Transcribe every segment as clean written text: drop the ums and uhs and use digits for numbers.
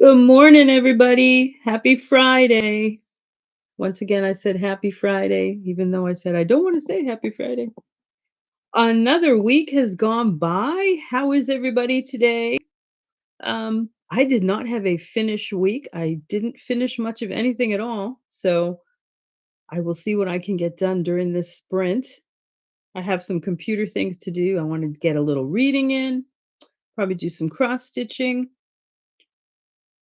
Good morning, everybody. Happy Friday. Once again, I said happy Friday, even though I said I don't want to say happy Friday. Another week has gone by. How is everybody today? I did not have a finish week. I didn't finish much of anything at all. So I will see what I can get done during this sprint. I have some computer things to do. I want to get a little reading in, probably do some cross stitching,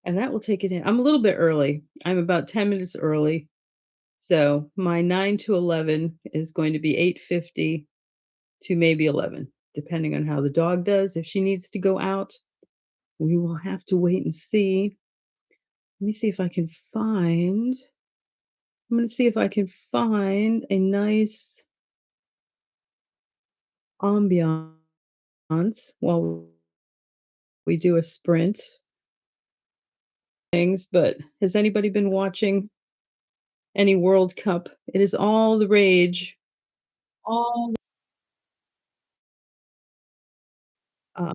and that will take it in. I'm a little bit early. I'm about 10 minutes early. So my 9 to 11 is going to be 8:50 to maybe 11, depending on how the dog does. If she needs to go out, we will have to wait and see. Let me see if I can find I'm gonna see if I can find a nice ambiance while we do a sprint things, but has anybody been watching any World Cup? It is all the rage. All uh,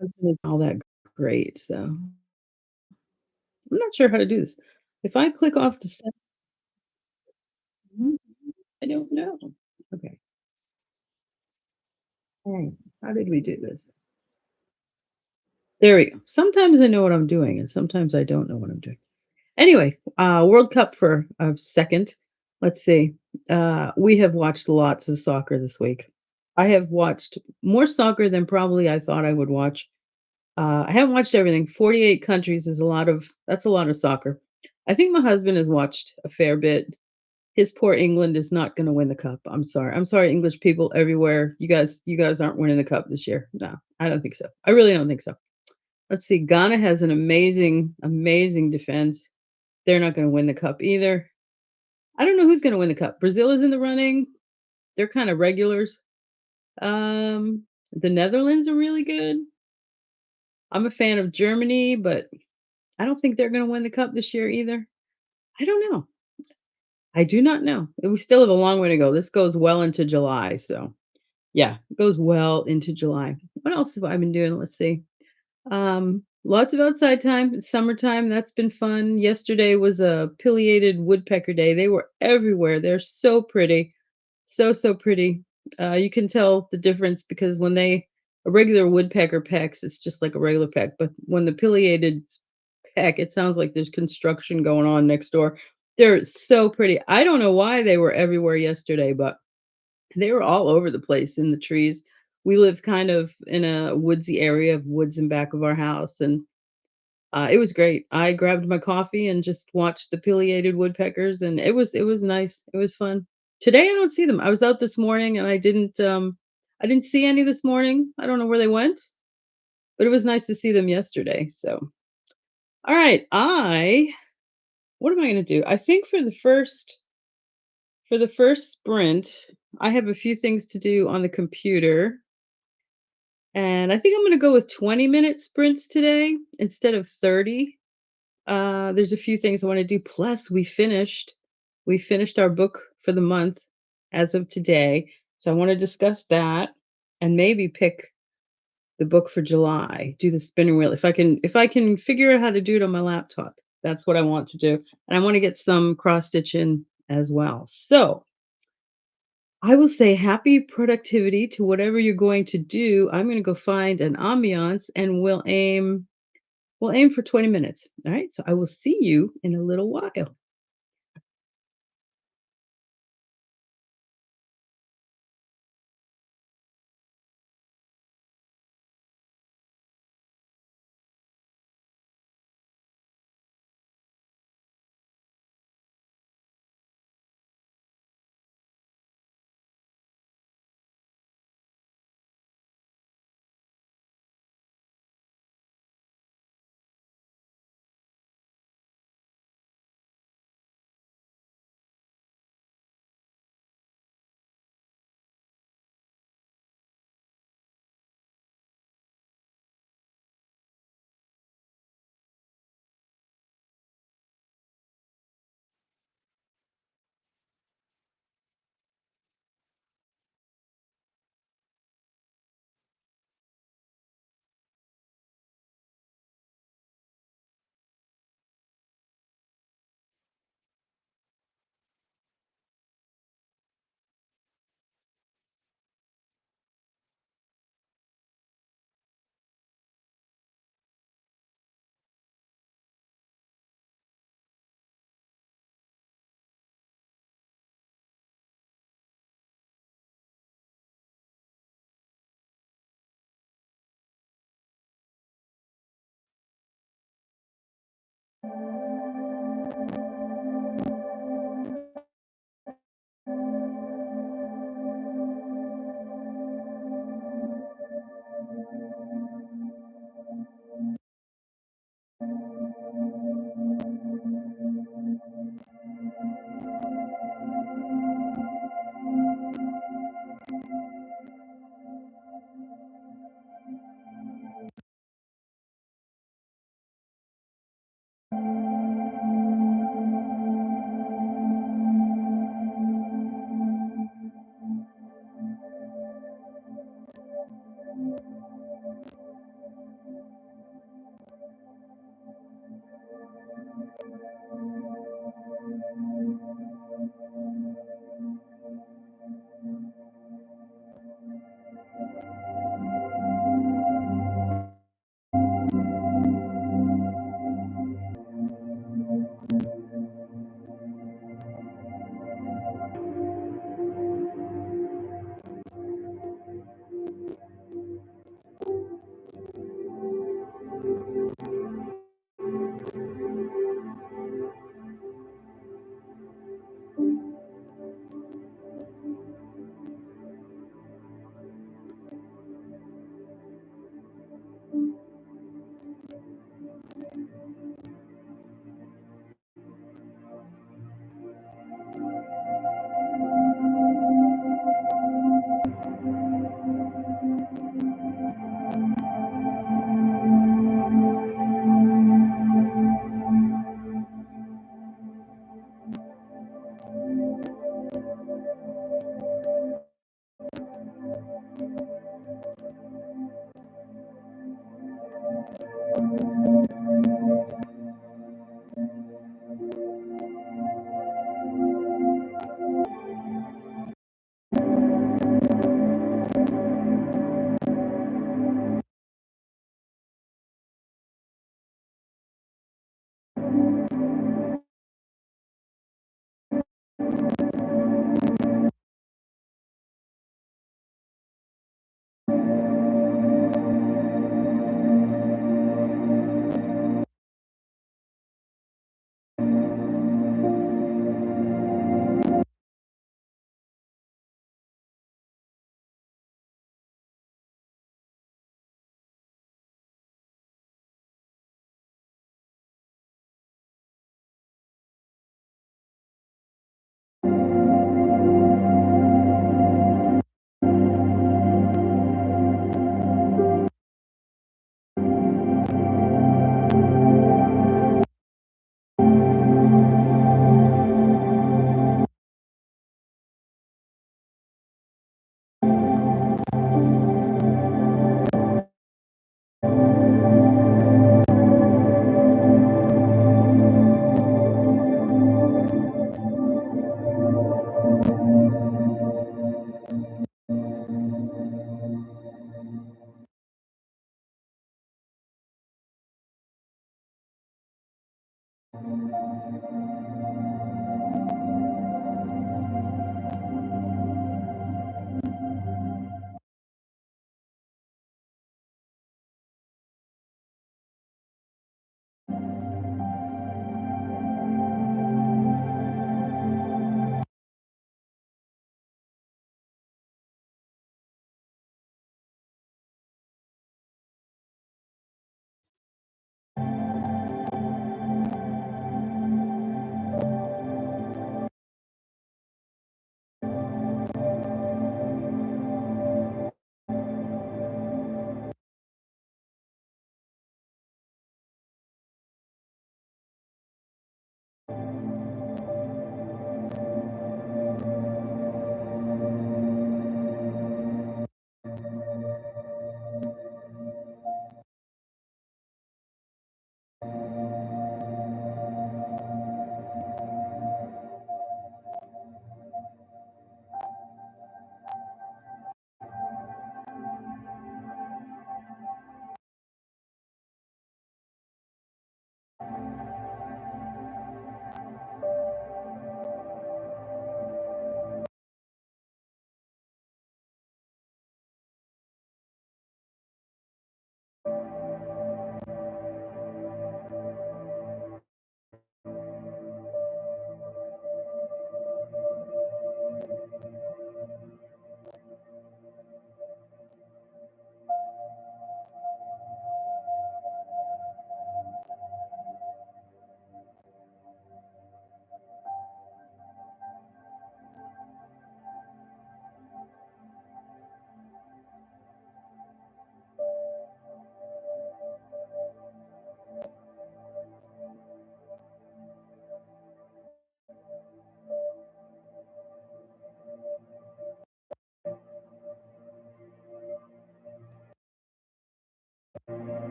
Husband is all that great, so I'm not sure how to do this. If I click off the set, I don't know. Okay. How did we do this? There we go. Sometimes I know what I'm doing, and sometimes I don't know what I'm doing. Anyway, World Cup for a second. Let's see. We have watched lots of soccer this week. I have watched more soccer than probably I thought I would watch. I haven't watched everything. 48 countries is a lot of that's a lot of soccer. I think my husband has watched a fair bit. His poor England is not gonna win the cup. I'm sorry. I'm sorry, English people everywhere. You guys aren't winning the cup this year. No, I don't think so. I really don't think so. Let's see. Ghana has an amazing, amazing defense. They're not gonna win the cup either. I don't know who's gonna win the cup. Brazil is in the running. They're kind of regulars. The Netherlands are really good. I'm a fan of Germany, but I don't think they're gonna win the cup this year either. I don't know. I do not know. We still have a long way to go. This goes well into July, so yeah, it goes well into July. What else have I been doing? Let's see. Lots of outside time. It's summertime. That's been fun. Yesterday was a pileated woodpecker day. They were everywhere. They're so pretty. So, so pretty. You can tell the difference because when a regular woodpecker pecks, it's just like a regular peck. But when the pileated peck, it sounds like there's construction going on next door. They're so pretty. I don't know why they were everywhere yesterday, but they were all over the place in the trees. We live kind of in a woodsy area of woods in back of our house, and it was great. I grabbed my coffee and just watched the pileated woodpeckers, and it was nice. It was fun. Today I don't see them. I was out this morning and I didn't see any this morning. I don't know where they went, but it was nice to see them yesterday. So, all right, I what am I going to do? I think for the first sprint, I have a few things to do on the computer. And I think I'm gonna go with 20-minute sprints today instead of 30. There's a few things I wanna do. Plus, we finished our book for the month as of today. So I wanna discuss that and maybe pick the book for July, do the spinning wheel. If I can figure out how to do it on my laptop, that's what I want to do. And I wanna get some cross stitch in as well. So I will say happy productivity to whatever you're going to do. I'm gonna go find an ambiance and we'll aim for 20 minutes. All right. So I will see you in a little while.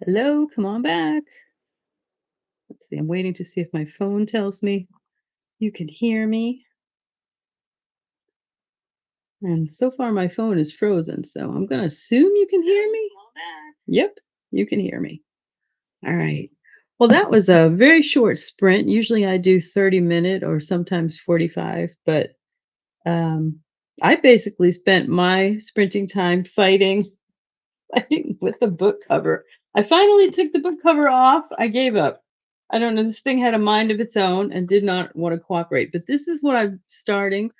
Hello, come on back. Let's see. I'm waiting to see if my phone tells me you can hear me. And so far, my phone is frozen, so I'm going to assume you can hear me. Yep, you can hear me. All right. Well, that was a very short sprint. Usually I do 30-minute or sometimes 45, but um, I basically spent my sprinting time fighting with the book cover. I finally took the book cover off. I gave up. I don't know. This thing had a mind of its own and did not want to cooperate. But this is what I'm starting.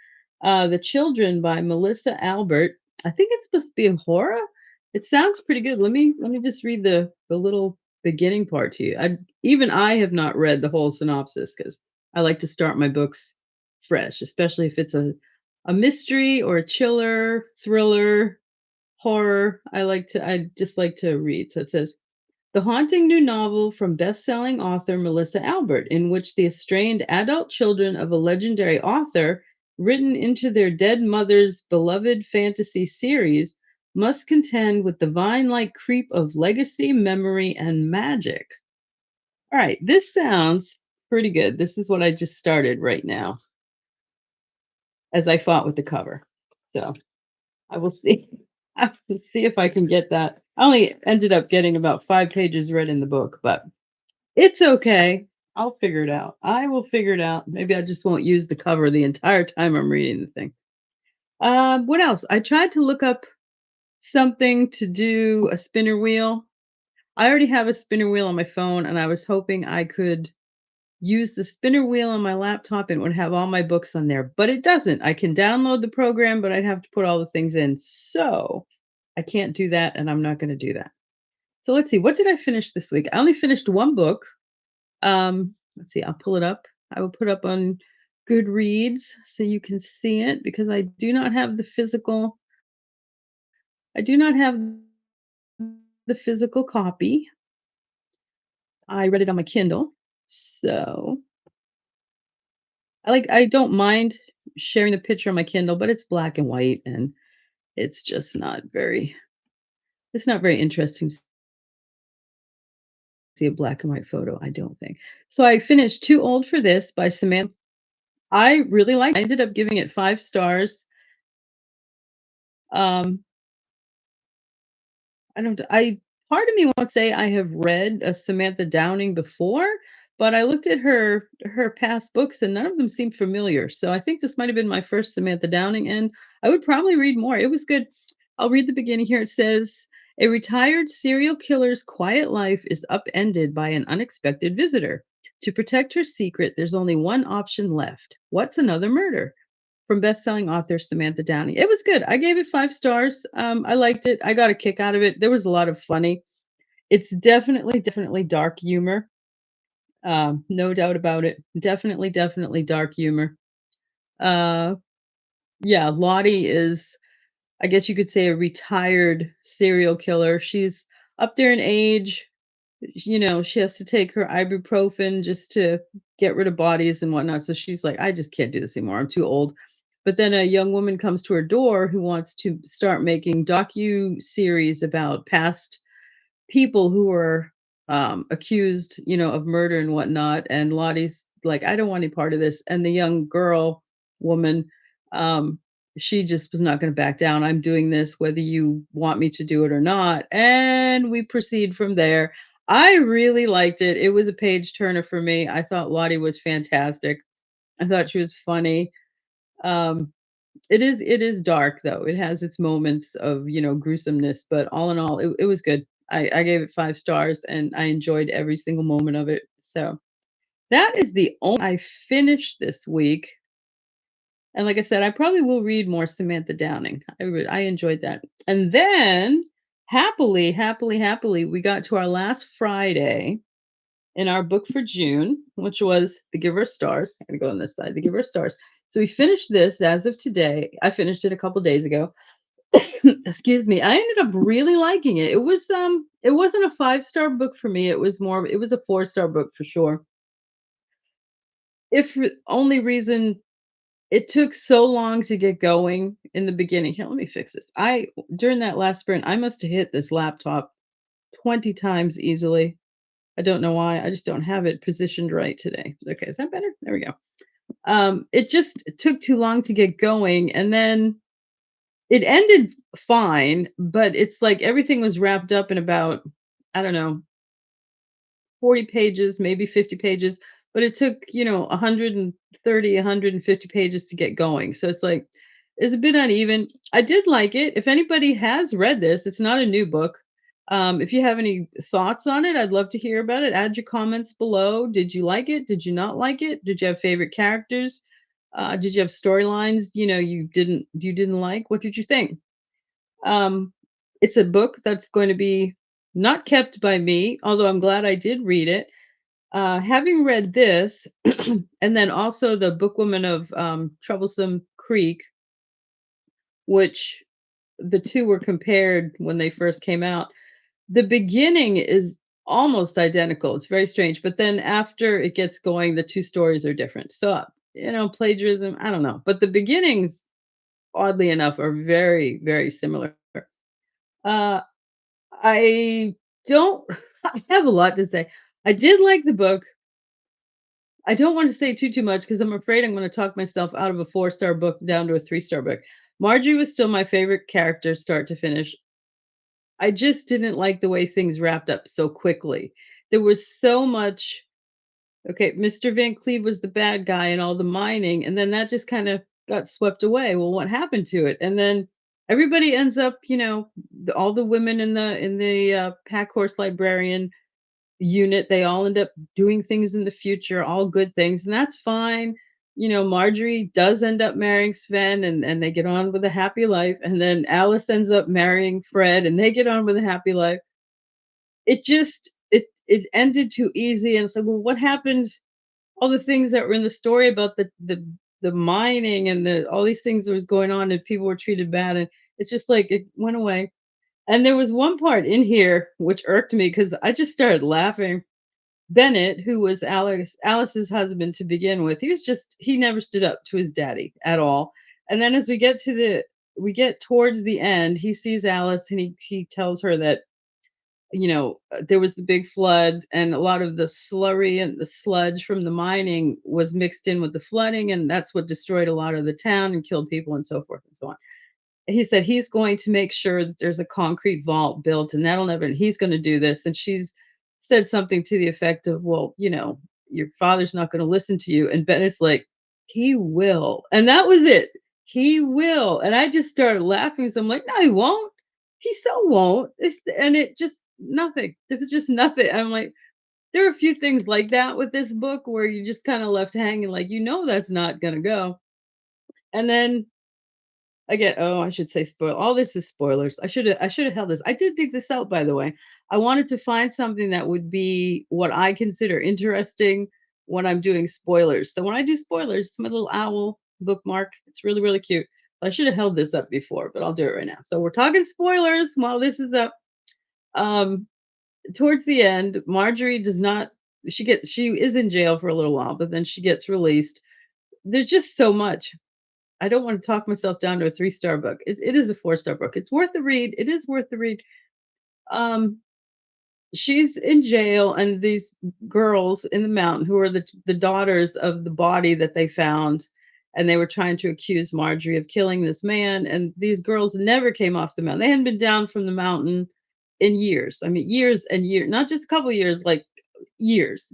The Children by Melissa Albert. I think it's supposed to be a horror. It sounds pretty good. Let me just read the little beginning part to you. Even I have not read the whole synopsis because I like to start my books fresh, especially if it's a mystery or a chiller, thriller, horror. I just like to read. So it says, the haunting new novel from best-selling author Melissa Albert, in which the estranged adult children of a legendary author, written into their dead mother's beloved fantasy series, must contend with the vine-like creep of legacy, memory, and magic. All right, this sounds pretty good. This is what I just started right now as I fought with the cover. So I will see. I will see if I can get that. I only ended up getting about 5 pages read in the book, but it's okay. I'll figure it out. I will figure it out. Maybe I just won't use the cover the entire time I'm reading the thing. What else? I tried to look up something to do a spinner wheel. I already have a spinner wheel on my phone, and I was hoping I could use the spinner wheel on my laptop and it would have all my books on there, but it doesn't. I can download the program, but I'd have to put all the things in. So I can't do that, and I'm not going to do that. So let's see. What did I finish this week? I only finished one book. Let's see. I'll pull it up. I will put up on Goodreads so you can see it because I do not have the physical. I do not have the physical copy. I read it on my Kindle. So I don't mind sharing the picture on my Kindle, but it's black and white, and it's just not very it's not very interesting to see a black and white photo, I don't think. So I finished Too Old for This by Samantha. I really liked it. I ended up giving it 5 stars. Um, I don't I Part of me wants to say I have read a Samantha Downing before, but I looked at her past books and none of them seemed familiar. So I think this might have been my first Samantha Downing, and I would probably read more. It was good. I'll read the beginning here. It says, "A retired serial killer's quiet life is upended by an unexpected visitor. To protect her secret, there's only one option left. What's another murder?" From best-selling author Samantha Downing. It was good. I gave it 5 stars. I liked it. I got a kick out of it. There was a lot of funny. It's definitely dark humor. No doubt about it. Definitely dark humor. Uh, yeah, Lottie is, I guess you could say, a retired serial killer. She's up there in age. She has to take her ibuprofen just to get rid of bodies and whatnot. So she's like, I just can't do this anymore. I'm too old. But then a young woman comes to her door who wants to start making docu series about past people who were accused, of murder and whatnot. And Lottie's like, I don't want any part of this. And the young girl woman, um, she just was not going to back down. I'm doing this whether you want me to do it or not. And we proceed from there. I really liked it. It was a page turner for me. I thought Lottie was fantastic. I thought she was funny. Um, it is dark though. It has its moments of, gruesomeness, but all in all, it was good. I gave it 5 stars and I enjoyed every single moment of it. So that is the only I finished this week. And like I said, I probably will read more Samantha Downing. I enjoyed that. And then happily, we got to our last Friday in our book for June, which was The Giver of Stars. I'm gonna go on this side, The Giver of Stars. So we finished this as of today. I finished it a couple days ago. Excuse me. I ended up really liking it. It wasn't a 5-star book for me. It was a 4-star book for sure. If only reason it took so long to get going in the beginning. Here, let me fix this. I During that last sprint, I must have hit this laptop 20 times easily. I don't know why. I just don't have it positioned right today. Okay, is that better? There we go. It just took too long to get going, and then it ended fine, but it's like everything was wrapped up in about, I don't know, 40 pages, maybe 50 pages, but it took, 130, 150 pages to get going. So it's like, it's a bit uneven. I did like it. If anybody has read this, it's not a new book. If you have any thoughts on it, I'd love to hear about it. Add your comments below. Did you like it? Did you not like it? Did you have favorite characters? Did you have storylines, you didn't like? What did you think? Um, it's a book that's going to be not kept by me, although I'm glad I did read it. Having read this, and then also the Bookwoman of Troublesome Creek, which the two were compared when they first came out. The beginning is almost identical. It's very strange, but then after it gets going, the two stories are different. So, plagiarism, I don't know. But the beginnings, oddly enough, are very, very similar. Uh, I don't I have a lot to say. I did like the book. I don't want to say too much because I'm afraid I'm going to talk myself out of a 4-star book down to a 3-star book. Marjorie was still my favorite character start to finish. I just didn't like the way things wrapped up so quickly. There was so much. Okay, Mr. Van Cleve was the bad guy and all the mining, and then that just kind of got swept away. Well, what happened to it? And then everybody ends up, all the women in the pack horse librarian unit, they all end up doing things in the future, all good things, and that's fine. Marjorie does end up marrying Sven, and they get on with a happy life, and then Alice ends up marrying Fred, and they get on with a happy life. It ended too easy, and it's like, well, what happened? All the things that were in the story about the mining and the all these things that was going on and people were treated bad, and it's just like it went away. And there was one part in here which irked me because I just started laughing. Bennett, who was Alice's husband to begin with, he never stood up to his daddy at all. And then as we get towards the end, he sees Alice and he tells her that, there was the big flood and a lot of the slurry and the sludge from the mining was mixed in with the flooding, and that's what destroyed a lot of the town and killed people and so forth and so on. He said he's going to make sure that there's a concrete vault built and that'll never, and he's going to do this. And she's said something to the effect of, well, your father's not going to listen to you. And Bennett's like, he will. And that was it. He will. And I just started laughing. So I'm like, no, he won't. He still won't. And it just nothing. There was just nothing. I'm like, there are a few things like that with this book where you just kind of left hanging, like, that's not going to go. And then again, oh, I should say spoil. All this is spoilers. I should have held this. I did dig this out, by the way. I wanted to find something that would be what I consider interesting when I'm doing spoilers. So when I do spoilers, it's my little owl bookmark. It's really, really cute. I should have held this up before, but I'll do it right now. So we're talking spoilers while this is up. Um, Towards the end, Marjorie does not. She is in jail for a little while, but then she gets released. There's just so much. I don't want to talk myself down to a 3-star book. It is a 4-star book. It's worth the read. It is worth the read. Um, she's in jail, and these girls in the mountain who are the daughters of the body that they found, and they were trying to accuse Marjorie of killing this man. And these girls never came off the mountain. They hadn't been down from the mountain in years. I mean, years and years, not just a couple years, like years.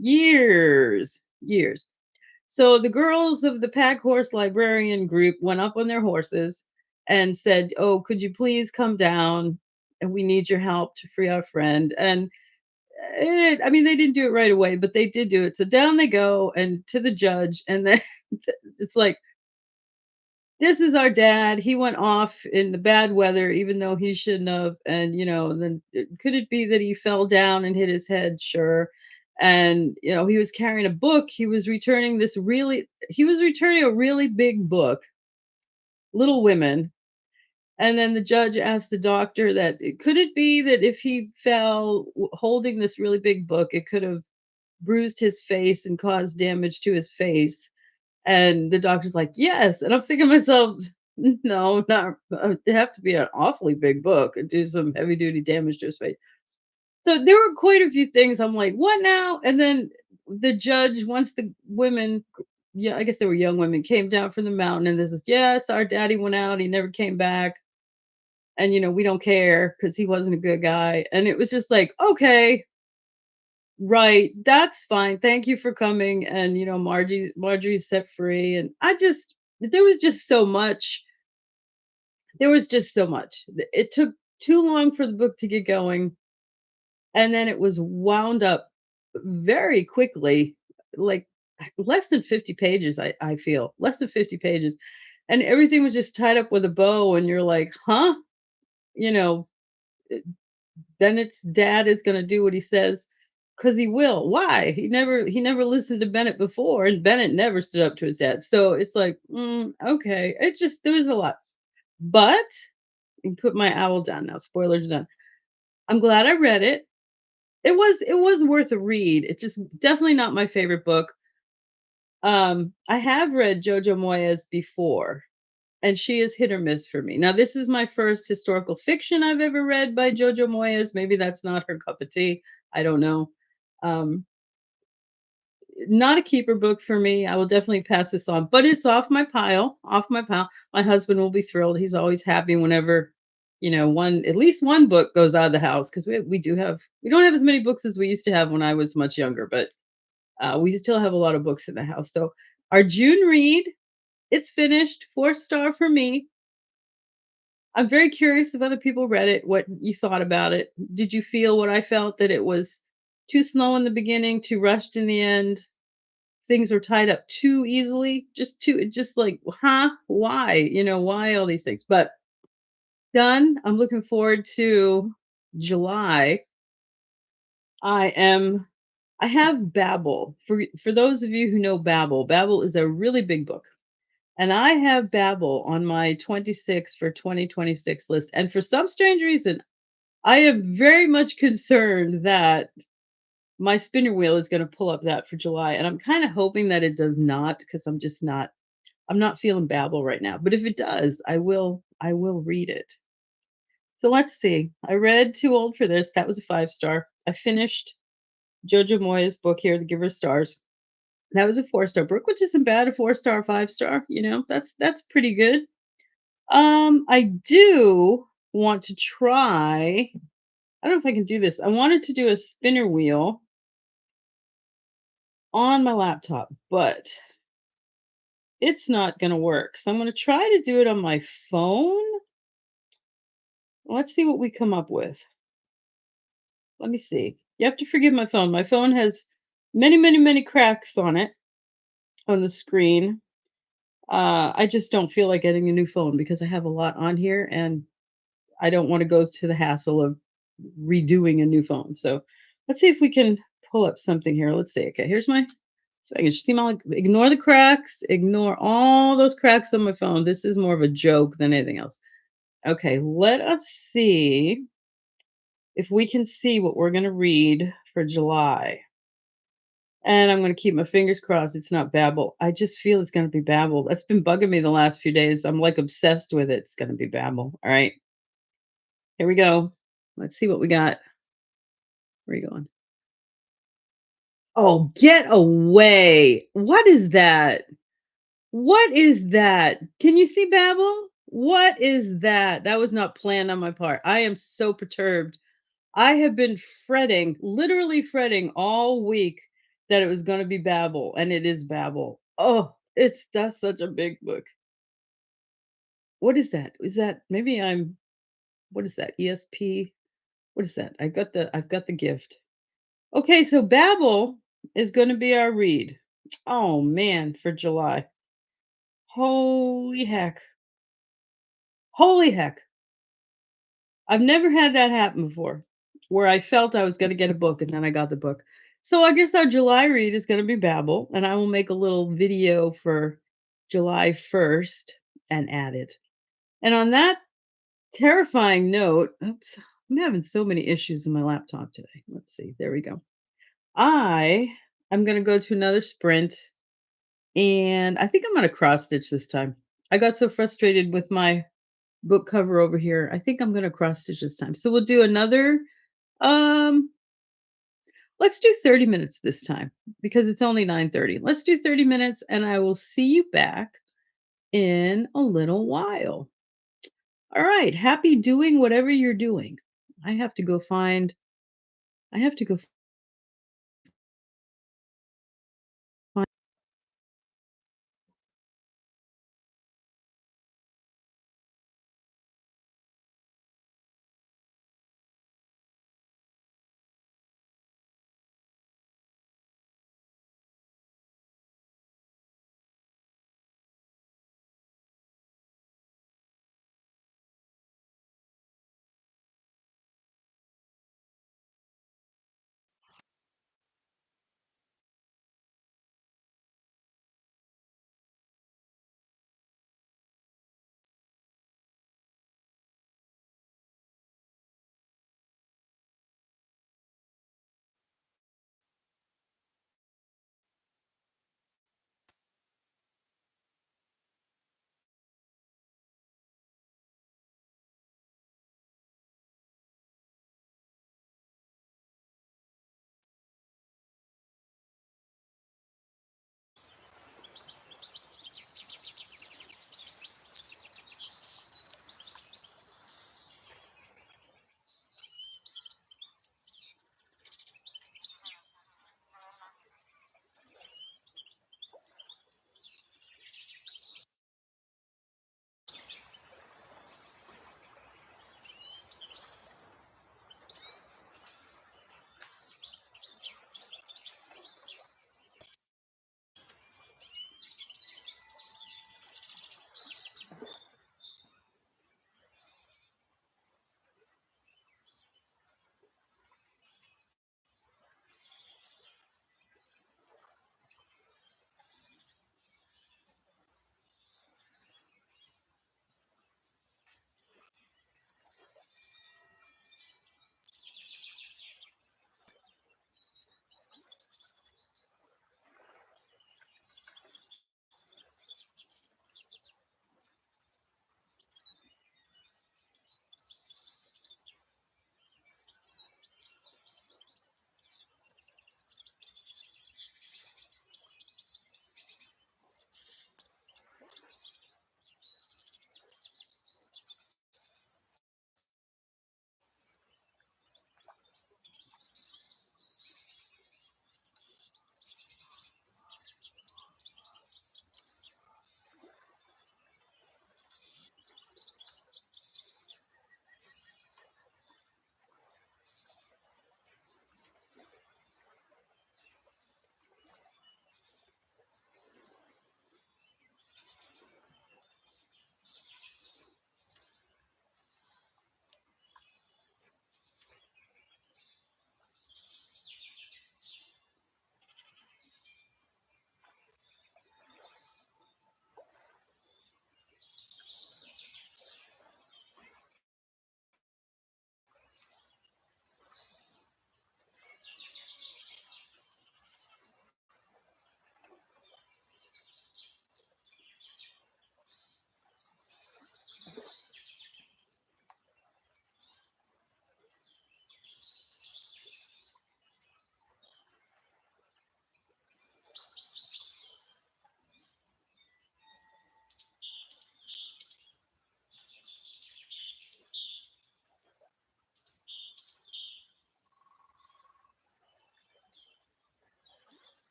So the girls of the pack horse librarian group went up on their horses and said, "Oh, could you please come down? And we need your help to free our friend." And I mean, they didn't do it right away, but they did do it. So down they go and to the judge, and then it's like, this is our dad. He went off in the bad weather, even though he shouldn't have. And, then could it be that he fell down and hit his head? Sure. And, he was carrying a book. He was returning a really big book, Little Women. And then the judge asked the doctor that could it be that if he fell holding this really big book, it could have bruised his face and caused damage to his face? And the doctor's like, "Yes." And I'm thinking to myself, "No, not it'd have to be an awfully big book and do some heavy duty damage to his face." So there were quite a few things I'm like, "What now?" And then the judge, once the women, yeah, I guess they were young women, came down from the mountain and this is, "Yes, our daddy went out, he never came back. And we don't care because he wasn't a good guy." And it was just like, "Okay, right, that's fine. Thank you for coming." And Marjorie's set free. And there was just so much. There was just so much. It took too long for the book to get going, and then it was wound up very quickly, like less than 50 pages, I feel. Less than 50 pages. And everything was just tied up with a bow, and you're like, "Huh?" You know, Bennett's dad is gonna do what he says because he will. Why? He never listened to Bennett before, and Bennett never stood up to his dad. So it's like, okay. There was a lot. But you put my owl down now. Spoilers are done. I'm glad I read it. It was worth a read. It's just definitely not my favorite book. I have read Jojo Moyes before, and she is hit or miss for me. Now, this is my first historical fiction I've ever read by Jojo Moyes. Maybe that's not her cup of tea. I don't know. Um, Not a keeper book for me. I will definitely pass this on, but it's off my pile. Off my pile. My husband will be thrilled. He's always happy whenever, one at least one book goes out of the house because we don't have as many books as we used to have when I was much younger, but we still have a lot of books in the house. So our June read, it's finished. 4-star for me. I'm very curious if other people read it, what you thought about it. Did you feel what I felt, that it was too slow in the beginning, too rushed in the end? Things were tied up too easily, just like, huh? Why? Why all these things? But done. I'm looking forward to July. I am I have Babel. For those of you who know Babel, Babel is a really big book. And I have Babel on my 26 for 2026 list. And for some strange reason, I am very much concerned that my spinner wheel is gonna pull up that for July, and I'm kinda hoping that it does not, because 'cause I'm not feeling Babel right now, but if it does, I will read it. So let's see. I read Too Old for This, that was a 5 star. I finished Jojo Moyes' book here, The Giver of Stars. That was a 4 star book, which isn't bad, a 4 star, 5 star, that's pretty good. I do want to try. I don't know if I can do this. I wanted to do a spinner wheel on my laptop, but it's not gonna work. So I'm gonna try to do it on my phone. Let's see what we come up with. Let me see. You have to forgive my phone. My phone has many, many, many cracks on it on the screen. I just don't feel like getting a new phone because I have a lot on here and I don't want to go to the hassle of redoing a new phone. So let's see if we can pull up something here. Let's see. Okay, here's my so I can just see my ignore the cracks, ignore all those cracks on my phone. This is more of a joke than anything else. Okay, let us see if we can see what we're going to read for July. And I'm going to keep my fingers crossed it's not Babel. I just feel it's going to be Babel. That's been bugging me the last few days. I'm like obsessed with it. It's going to be Babel. All right, here we go. Let's see what we got. Where are you going? Oh, get away. What is that? What is that? Can you see Babel? What is that? That was not planned on my part. I am so perturbed. I have been fretting, literally fretting all week that it was going to be Babel, and it is Babel. Oh, that's such a big book. What is that? Is that maybe I'm what is that? ESP? What is that? I've got the gift. Okay, so Babel is going to be our read. Oh man, for July. Holy heck. Holy heck. I've never had that happen before, where I felt I was gonna get a book and then I got the book. So I guess our July read is gonna be Babel, and I will make a little video for July 1st and add it. And on that terrifying note, oops, I'm having so many issues in my laptop today. Let's see. There we go. I am gonna go to another sprint, and I think I'm gonna cross stitch this time. I got so frustrated with my book cover over here. I think I'm gonna cross stitch this time. So we'll do another um let's do 30 minutes this time because it's only 9:30. Let's do 30 minutes and I will see you back in a little while. All right, happy doing whatever you're doing. I have to go find I have to go find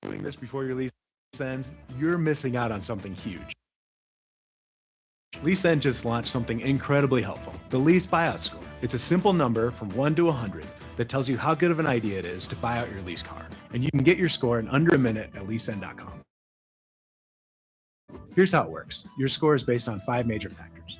doing this before your lease ends, you're missing out on something huge. LeaseEnd just launched something incredibly helpful, the Lease Buyout Score. It's a simple number from 1 to 100 that tells you how good of an idea it is to buy out your lease car. And you can get your score in under a minute at leaseend.com. Here's how it works. Your score is based on 5 major factors.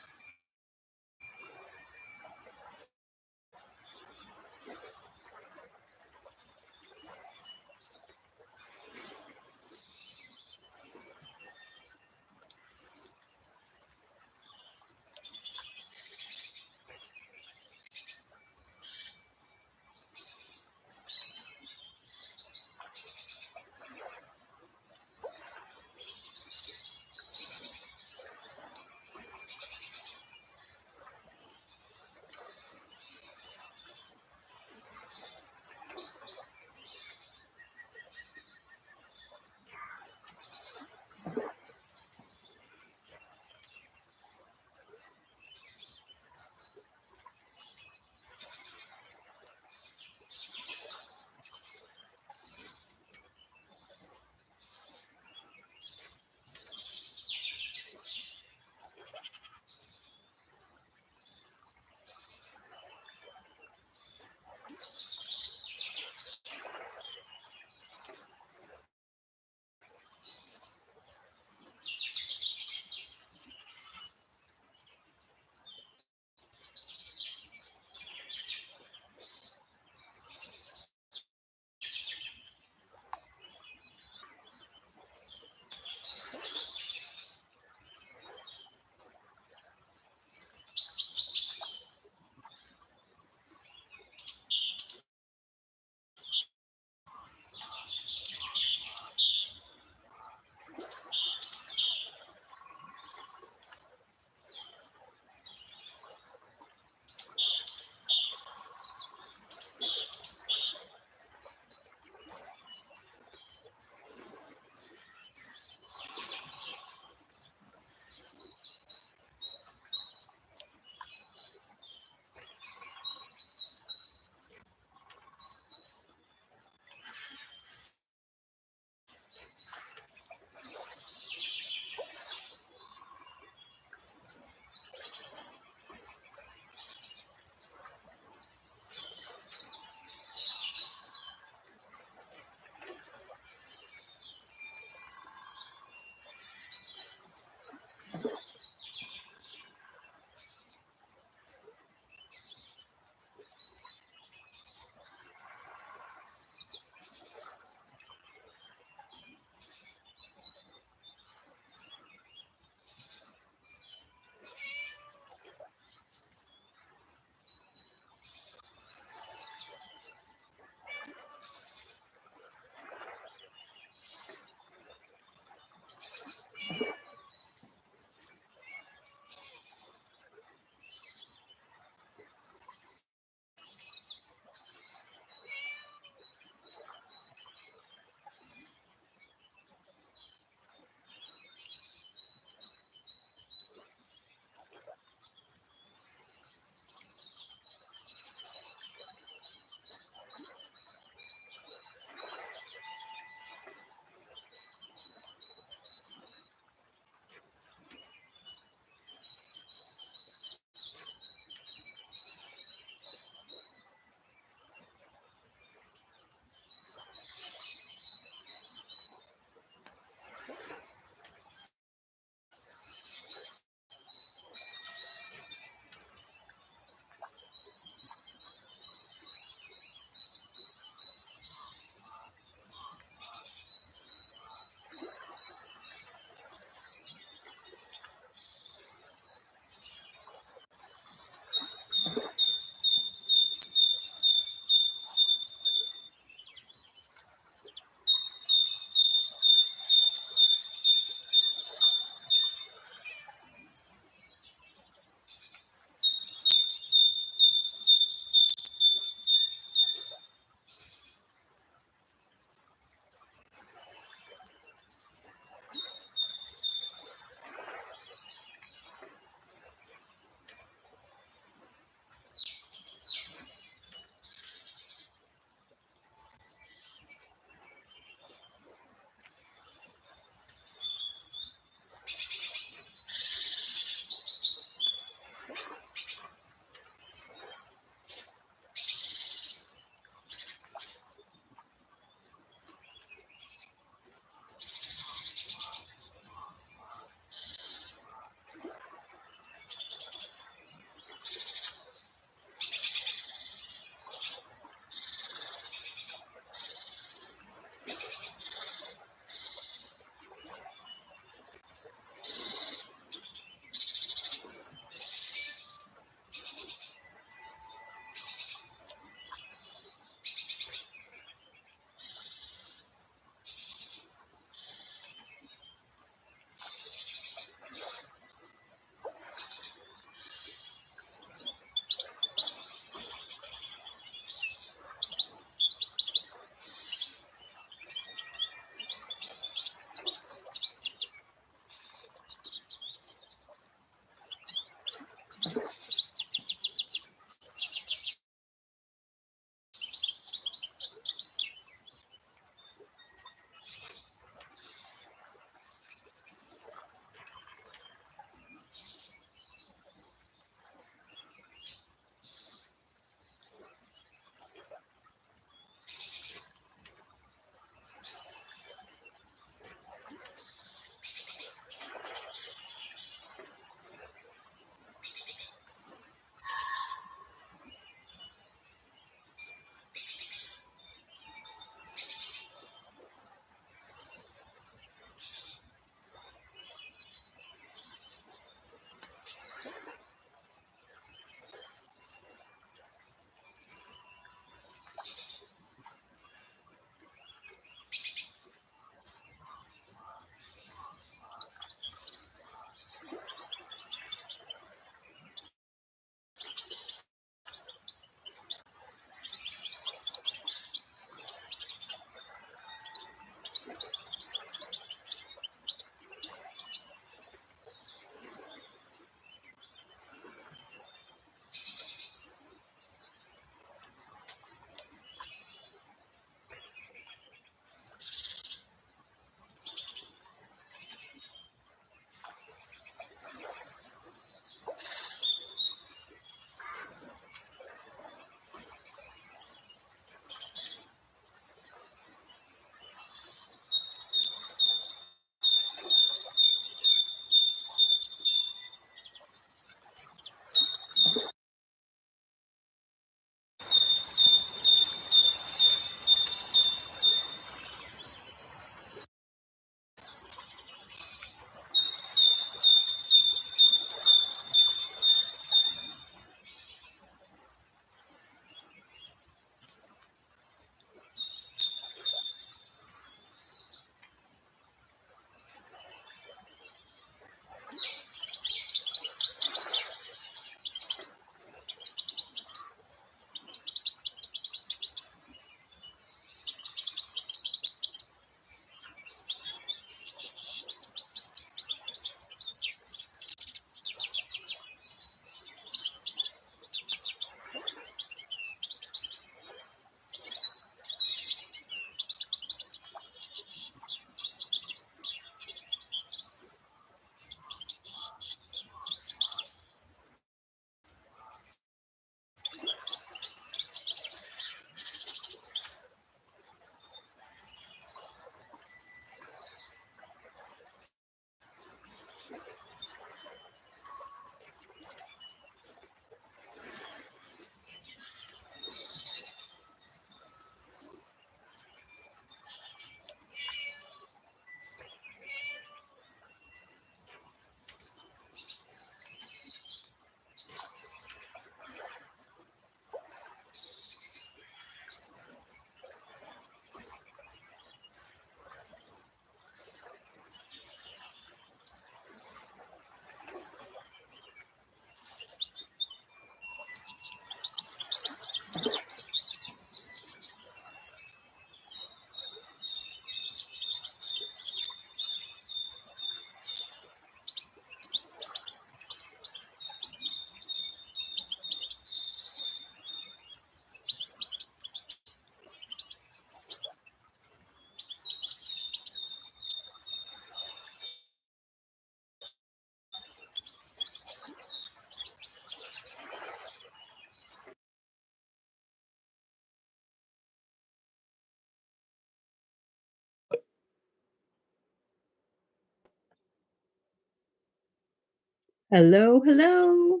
Hello, hello.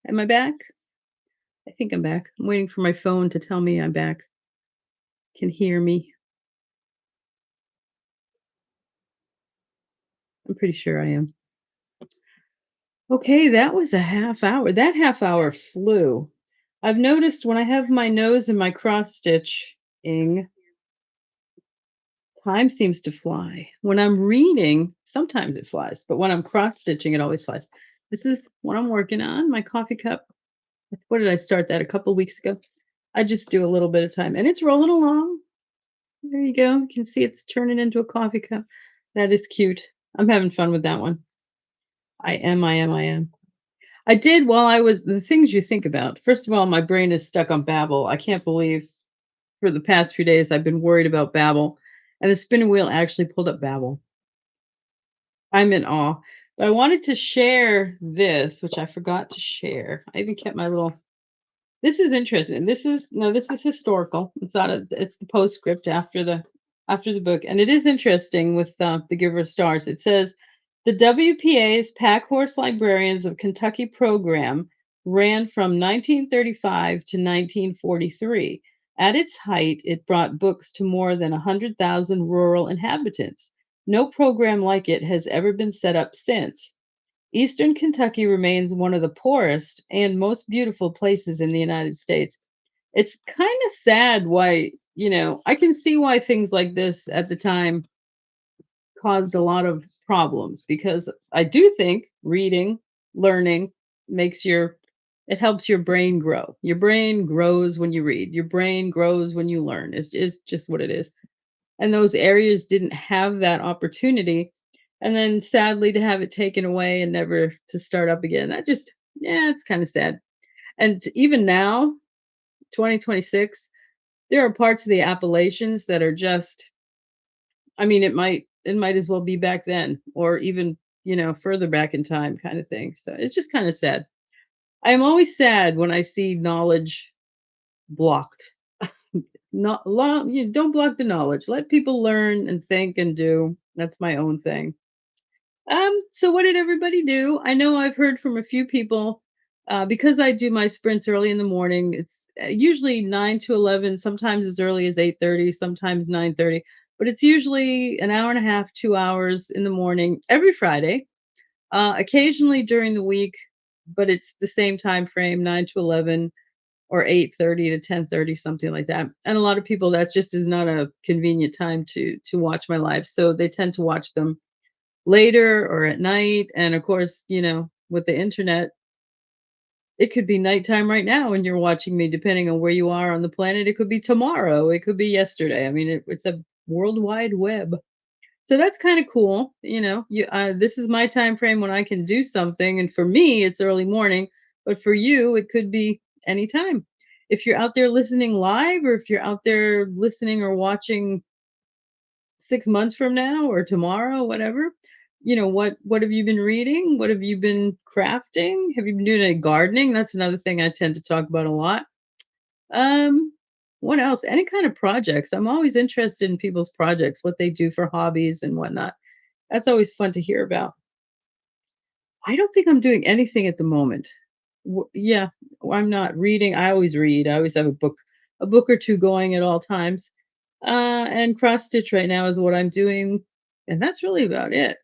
Am I back? I think I'm back. I'm waiting for my phone to tell me I'm back. Can hear me. I'm pretty sure I am. Okay, that was a half hour. That half hour flew. I've noticed when I have my nose in my cross stitching, time seems to fly. When I'm reading, sometimes it flies, but when I'm cross stitching, it always flies. This is what I'm working on, my coffee cup. What did I start that a couple weeks ago? I just do a little bit of time and it's rolling along. There you go. You can see it's turning into a coffee cup. That is cute. I'm having fun with that one. I am. I did while I was the things you think about. First of all, my brain is stuck on Babbel. I can't believe for the past few days I've been worried about Babbel, and the spinning wheel actually pulled up Babbel. I'm in awe. But I wanted to share this, which I forgot to share. I even kept my little this is interesting. This is no, this is historical. It's not a it's the postscript after the book. And it is interesting with the Giver of Stars. It says the WPA's Pack Horse Librarians of Kentucky program ran from 1935 to 1943. At its height, it brought books to more than 100,000 rural inhabitants. No program like it has ever been set up since. Eastern Kentucky remains one of the poorest and most beautiful places in the United States. It's kind of sad why, I can see why things like this at the time caused a lot of problems because I do think reading, learning makes it helps your brain grow. Your brain grows when you read. Your brain grows when you learn. It's just what it is, and those areas didn't have that opportunity, and then sadly to have it taken away and never to start up again, that just yeah, it's kind of sad. And even now, 2026, there are parts of the Appalachians that are just, I mean, it might as well be back then or even, further back in time kind of thing. So it's just kind of sad. I am always sad when I see knowledge blocked. Not you don't block the knowledge. Let people learn and think and do. That's my own thing. So what did everybody do? I know I've heard from a few people because I do my sprints early in the morning. It's usually 9 to 11, sometimes as early as 8:30, sometimes 9:30, but it's usually an hour and a half, 2 hours in the morning every Friday. Occasionally during the week, but it's the same time frame, 9 to 11 or 8:30 to 10:30, something like that. And a lot of people that just is not a convenient time to watch my live, so they tend to watch them later or at night. And of course, with the internet, it could be nighttime right now and you're watching me depending on where you are on the planet. It could be tomorrow, it could be yesterday. I mean, it's a world wide web. So that's kind of cool. This is my time frame when I can do something, and for me it's early morning, but for you it could be anytime. If you're out there listening live, or if you're out there listening or watching 6 months from now or tomorrow, whatever, what have you been reading? What have you been crafting? Have you been doing any gardening? That's another thing I tend to talk about a lot. Um, what else? Any kind of projects. I'm always interested in people's projects, what they do for hobbies and whatnot. That's always fun to hear about. I don't think I'm doing anything at the moment. Yeah, I'm not reading. I always read. I always have a book or two going at all times. And cross stitch right now is what I'm doing, and that's really about it.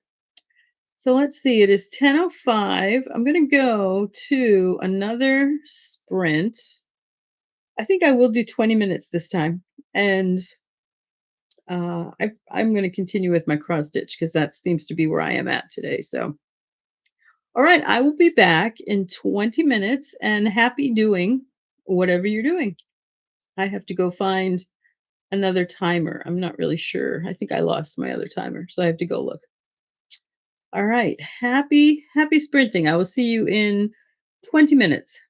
So let's see. It is 10:05. I'm gonna go to another sprint. I think I will do 20 minutes this time, and I'm going to continue with my cross stitch because that seems to be where I am at today. So, all right, I will be back in 20 minutes and happy doing whatever you're doing. I have to go find another timer. I'm not really sure. I think I lost my other timer, so I have to go look. All right, happy sprinting. I will see you in 20 minutes.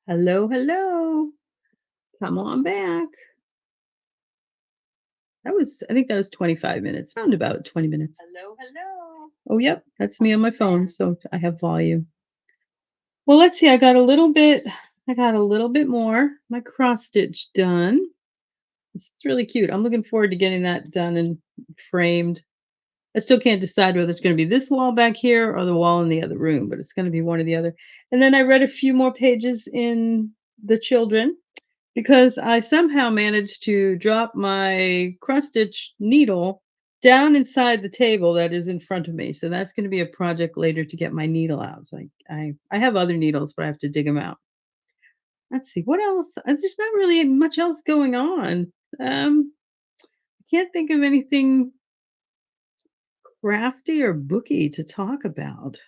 Hello, hello. Come on back. I think that was 25 minutes, around about 20 minutes. Hello, hello. Oh, yep, that's me on my phone, so I have volume. Well, let's see, I got a little bit more, my cross stitch done. It's really cute. I'm looking forward to getting that done and framed. I still can't decide whether it's gonna be this wall back here or the wall in the other room, but it's gonna be one or the other. And then I read a few more pages in The Children because I somehow managed to drop my cross stitch needle down inside the table that is in front of me. So that's going to be a project later to get my needle out. So I have other needles, but I have to dig them out. Let's see what else. There's not really much else going on. Can't think of anything crafty or booky to talk about.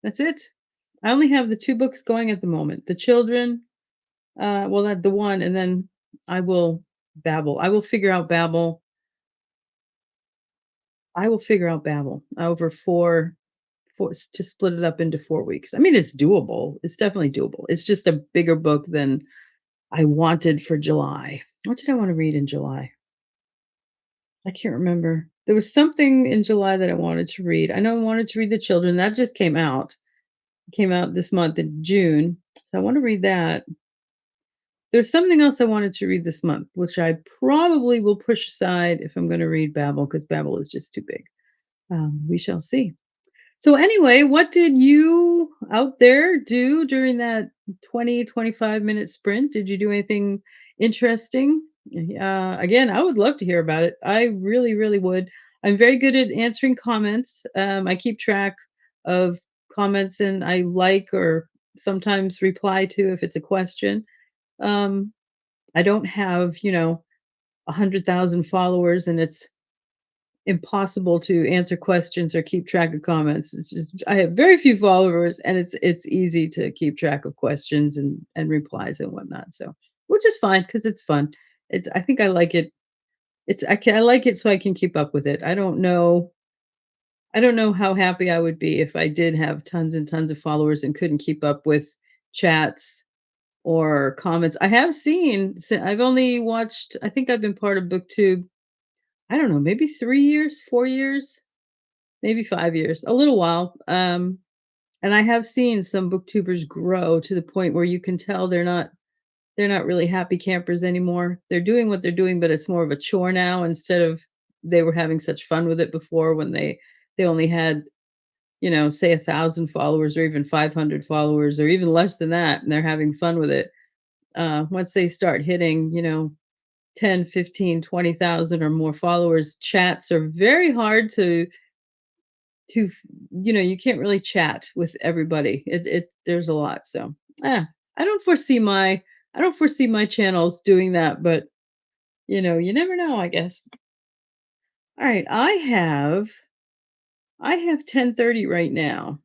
That's it. I only have the two books going at the moment. The Children. Well, that the one, and then I will Babel. I will figure out Babel over to split it up into 4 weeks. I mean, it's doable. It's definitely doable. It's just a bigger book than I wanted for July. What did I want to read in July? I can't remember. There was something in July that I wanted to read. I know I wanted to read The Children. That just came out. It came out this month in June. So I want to read that. There's something else I wanted to read this month, which I probably will push aside if I'm going to read Babel because Babel is just too big. We shall see. So, anyway, what did you out there do during that 20-25 minute sprint? Did you do anything interesting? Again, I would love to hear about it. I really, really would. I'm very good at answering comments. I keep track of comments and I like or sometimes reply to if it's a question. Um, I don't have, 100,000 followers and it's impossible to answer questions or keep track of comments. It's just I have very few followers and it's easy to keep track of questions and replies and whatnot. So, which is fine because it's fun. It's I think I like it. I like it so I can keep up with it. I don't know how happy I would be if I did have tons and tons of followers and couldn't keep up with chats or comments. I've only watched, I think I've been part of BookTube, I don't know, maybe 3 years, 4 years, maybe 5 years, a little while. And I have seen some booktubers grow to the point where you can tell they're not really happy campers anymore. They're doing what they're doing, but it's more of a chore now instead of they were having such fun with it before when they only had, say 1,000 followers or even 500 followers or even less than that, and they're having fun with it. Once they start hitting, 10, 15, 20,000 or more followers, chats are very hard you can't really chat with everybody. There's a lot. So, ah, I don't foresee my I don't foresee my channels doing that, but you never know, I guess. All right, I have 10:30 right now.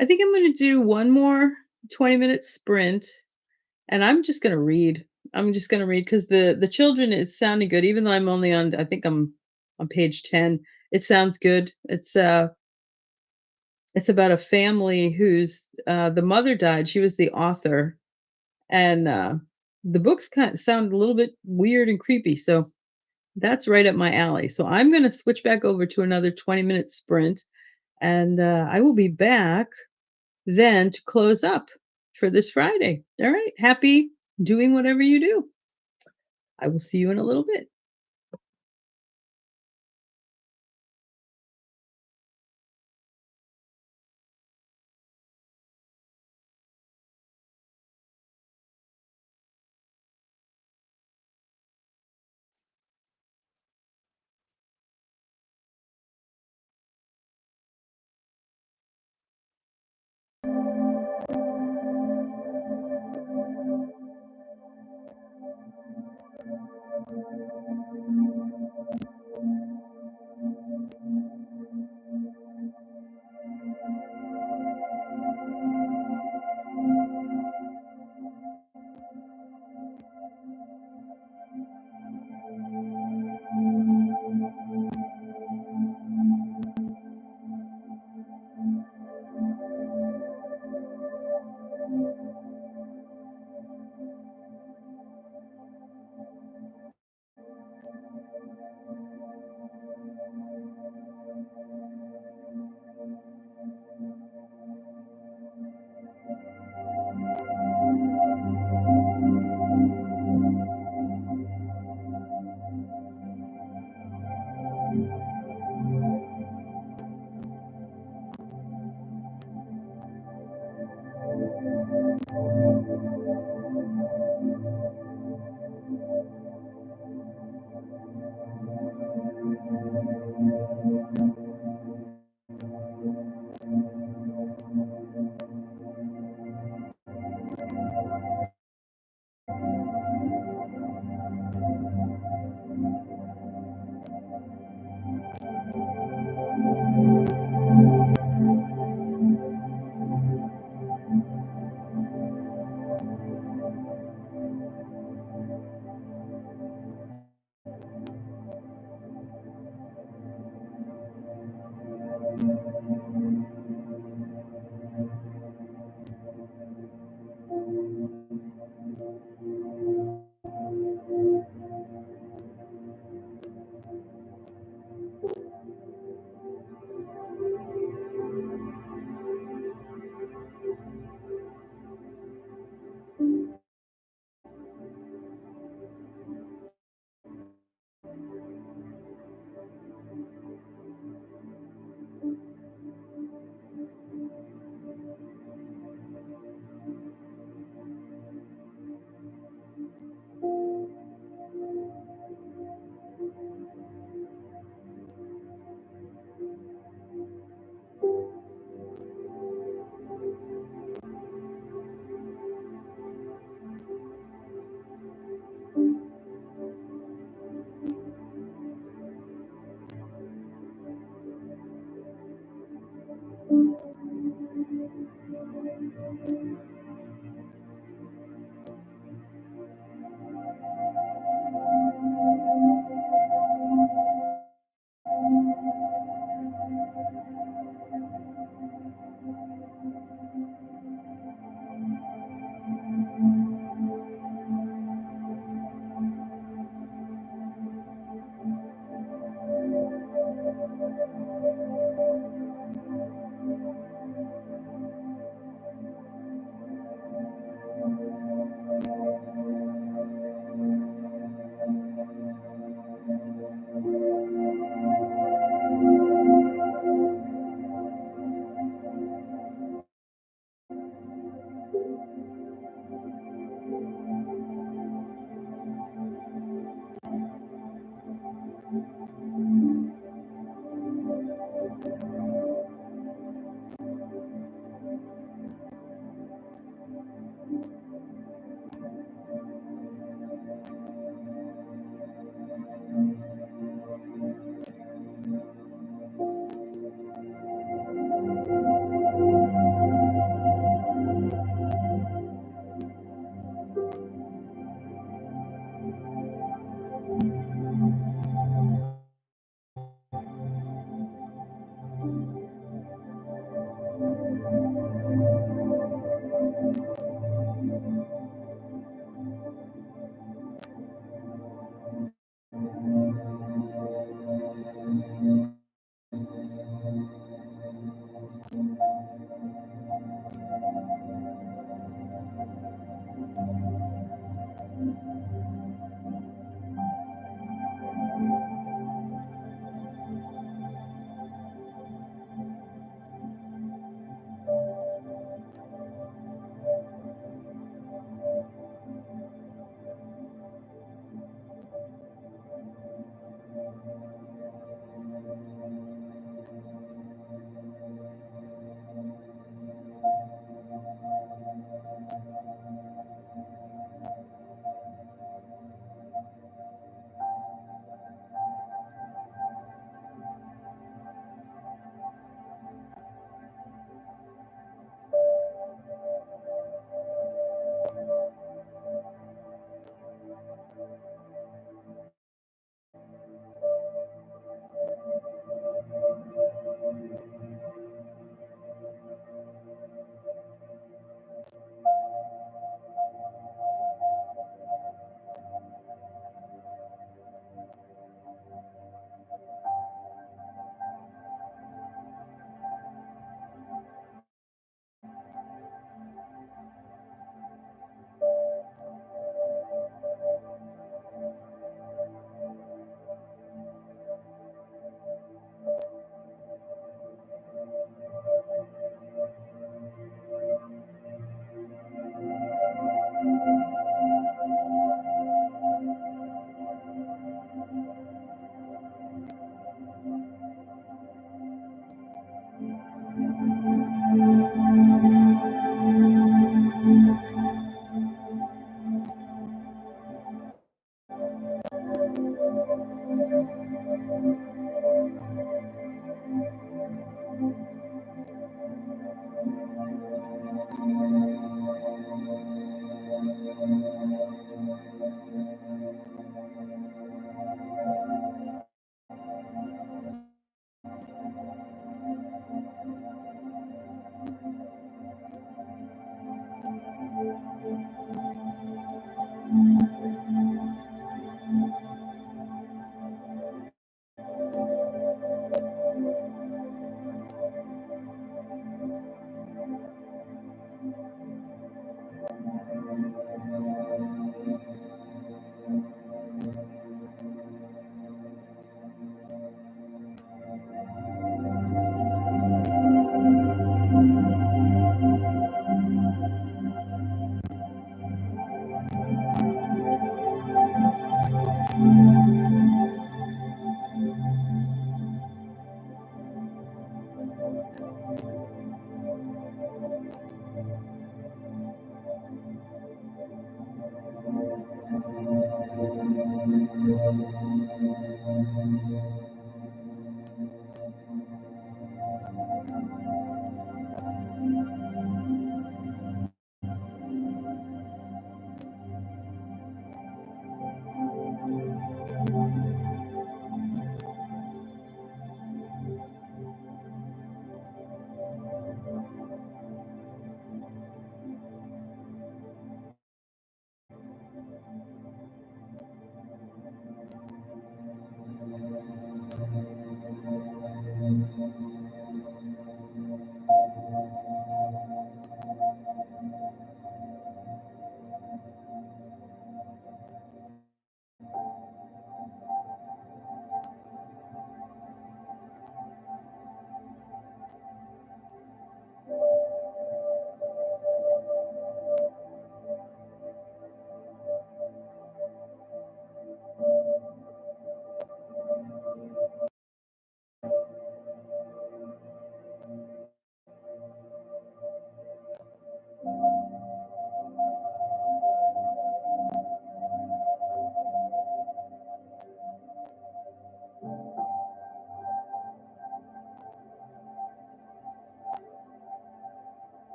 I think I'm going to do one more 20-minute sprint and I'm just going to read. I'm just going to read cuz the children is sounding good even though I think I'm on page 10. It sounds good. It's about a family whose the mother died. She was the author, and the books kind of sound a little bit weird and creepy. So that's right up my alley. So I'm going to switch back over to another 20-minute sprint, and I will be back then to close up for this Friday. All right. Happy doing whatever you do. I will see you in a little bit.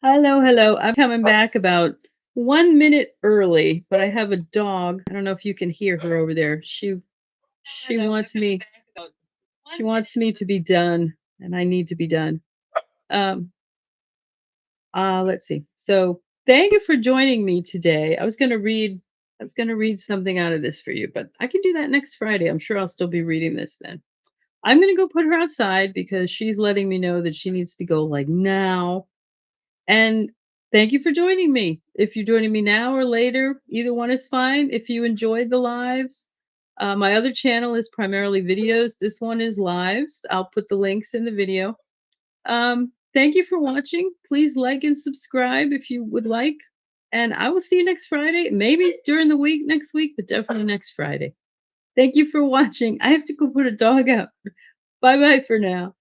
Hello, hello. I'm coming back about 1 minute early, but I have a dog. I don't know if you can hear her over there. She wants me she wants me to be done, and I need to be done. Um, let's see. So thank you for joining me today. I was gonna read something out of this for you, but I can do that next Friday. I'm sure I'll still be reading this then. I'm gonna go put her outside because she's letting me know that she needs to go like now. And thank you for joining me. If you're joining me now or later, either one is fine. If you enjoyed the lives, my other channel is primarily videos. This one is lives. I'll put the links in the video. Thank you for watching. Please like and subscribe if you would like. And I will see you next Friday, maybe during the week next week, but definitely next Friday. Thank you for watching. I have to go put a dog out. Bye bye for now.